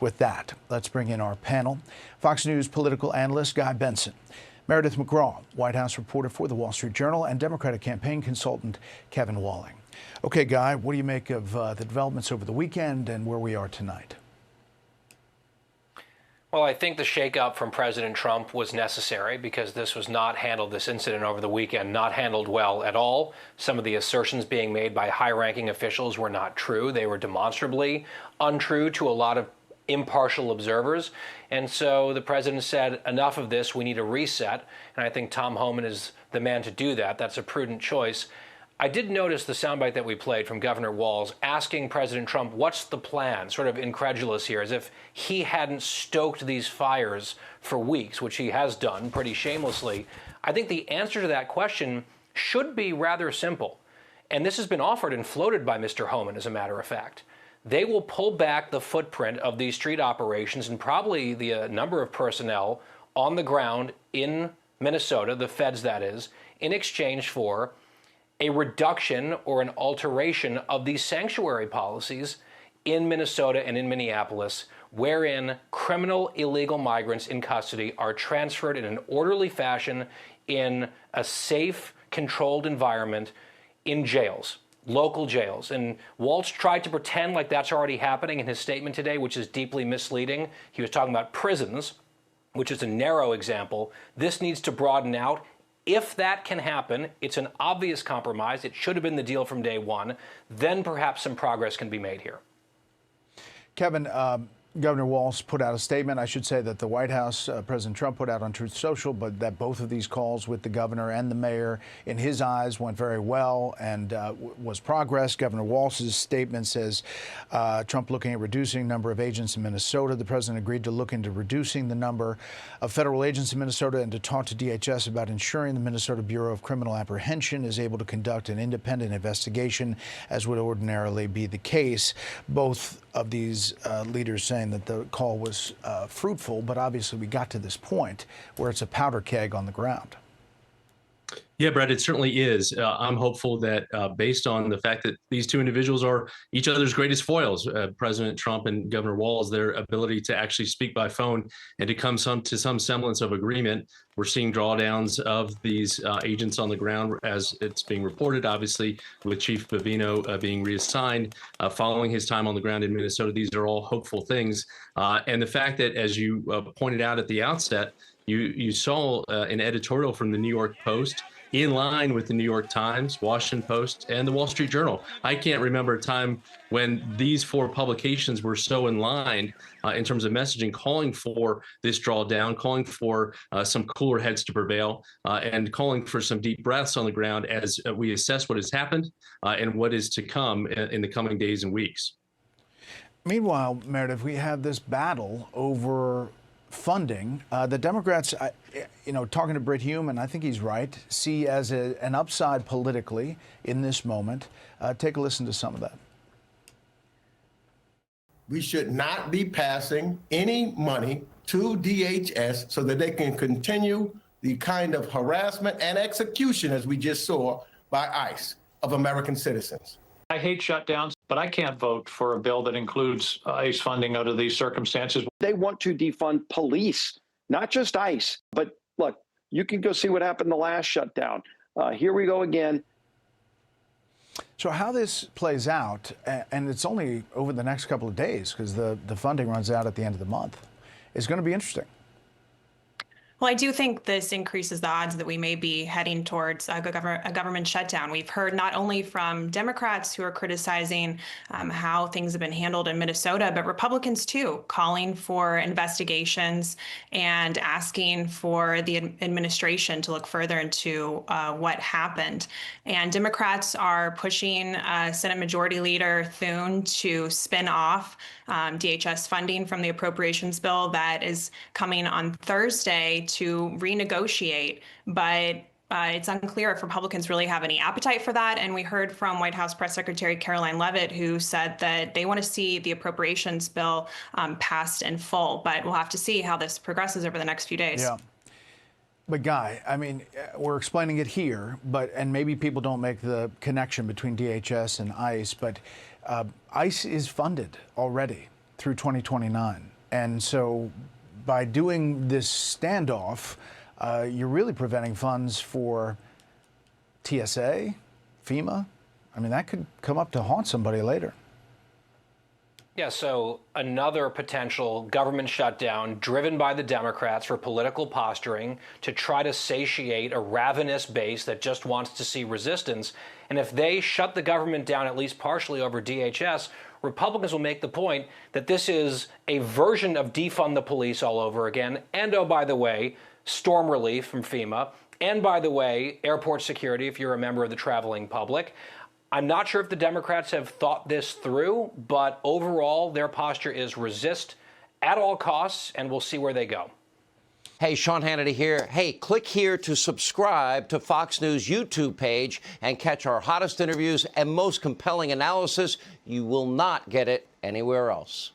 With that, let's bring in our panel. Fox News political analyst Guy Benson, Meredith McGraw, White House reporter for The Wall Street Journal, and Democratic campaign consultant Kevin Walling. Okay, Guy, what do you make of the developments over the weekend and where we are tonight? Well, I think the shakeup from President Trump was necessary because this incident over the weekend, not handled well at all. Some of the assertions being made by high-ranking officials were not true. They were demonstrably untrue to a lot of impartial observers. And so the president said, enough of this, we need a reset. And I think Tom Homan is the man to do that. That's a prudent choice. I did notice the soundbite that we played from Governor Walz asking President Trump, what's the plan? Sort of incredulous here, as if he hadn't stoked these fires for weeks, which he has done pretty shamelessly. I think the answer to that question should be rather simple. And this has been offered and floated by Mr. Homan, as a matter of fact. They will pull back the footprint of these street operations and probably the number of personnel on the ground in Minnesota, the feds that is, in exchange for a reduction or an alteration of these sanctuary policies in Minnesota and in Minneapolis, wherein criminal illegal migrants in custody are transferred in an orderly fashion in a safe, controlled environment in jails. Local jails. And Walz tried to pretend like that's already happening in his statement today, which is deeply misleading. He was talking about prisons, which is a narrow example. This needs to broaden out. If that can happen, it's an obvious compromise. It should have been the deal from day one. Then perhaps some progress can be made here. Kevin, Governor Walz put out a statement. I should say that the White House, President Trump put out on Truth Social, but that both of these calls with the governor and the mayor, in his eyes, went very well and was progress. Governor Walz's statement says Trump looking at reducing number of agents in Minnesota. The president agreed to look into reducing the number of federal agents in Minnesota and to talk to DHS about ensuring the Minnesota Bureau of Criminal Apprehension is able to conduct an independent investigation, as would ordinarily be the case. Both of these leaders saying that the call was fruitful, but obviously we got to this point where it's a powder keg on the ground. Yeah, Brett, it certainly is. I'm hopeful that based on the fact that these two individuals are each other's greatest foils, President Trump and Governor Walz, their ability to actually speak by phone and to come to some semblance of agreement. We're seeing drawdowns of these agents on the ground as it's being reported, obviously, with Chief Bavino being reassigned following his time on the ground in Minnesota. These are all hopeful things. And the fact that, as you pointed out at the outset, you saw an editorial from the New York Post in line with the New York Times, Washington Post, and the Wall Street Journal. I can't remember a time when these four publications were so in line in terms of messaging, calling for this drawdown, calling for some cooler heads to prevail, and calling for some deep breaths on the ground as we assess what has happened and what is to come in the coming days and weeks. Meanwhile, Meredith, we have this battle over funding. The Democrats, talking to Brit Hume, and I think he's right, see as an upside politically in this moment. Take a listen to some of that. We should not be passing any money to DHS so that they can continue the kind of harassment and execution, as we just saw, by ICE of American citizens. I hate shutdowns, but I can't vote for a bill that includes ICE funding under these circumstances. They want to defund police, not just ICE. But look, you can go see what happened the last shutdown. Here we go again. So how this plays out, and it's only over the next couple of days because the funding runs out at the end of the month, is going to be interesting. Well, I do think this increases the odds that we may be heading towards a government shutdown. We've heard not only from Democrats who are criticizing how things have been handled in Minnesota, but Republicans too, calling for investigations and asking for the administration to look further into what happened. And Democrats are pushing Senate Majority Leader Thune to spin off DHS funding from the appropriations bill that is coming on Thursday to renegotiate, but it's unclear if Republicans really have any appetite for that. And we heard from White House Press Secretary Caroline Leavitt, who said that they want to see the appropriations bill passed in full, but we'll have to see how this progresses over the next few days. Yeah. But Guy, I mean, we're explaining it here, and maybe people don't make the connection between DHS and ICE, but ICE is funded already. through 2029. And so by doing this standoff, you're really preventing funds for TSA, FEMA. I mean, that could come up to haunt somebody later. Yeah, so another potential government shutdown driven by the Democrats for political posturing to try to satiate a ravenous base that just wants to see resistance. And if they shut the government down, at least partially over DHS, Republicans will make the point that this is a version of defund the police all over again. And oh, by the way, storm relief from FEMA. And by the way, airport security if you're a member of the traveling public. I'm not sure if the Democrats have thought this through, but overall, their posture is resist at all costs, and we'll see where they go. Hey, Sean Hannity here. Hey, click here to subscribe to Fox News YouTube page and catch our hottest interviews and most compelling analysis. You will not get it anywhere else.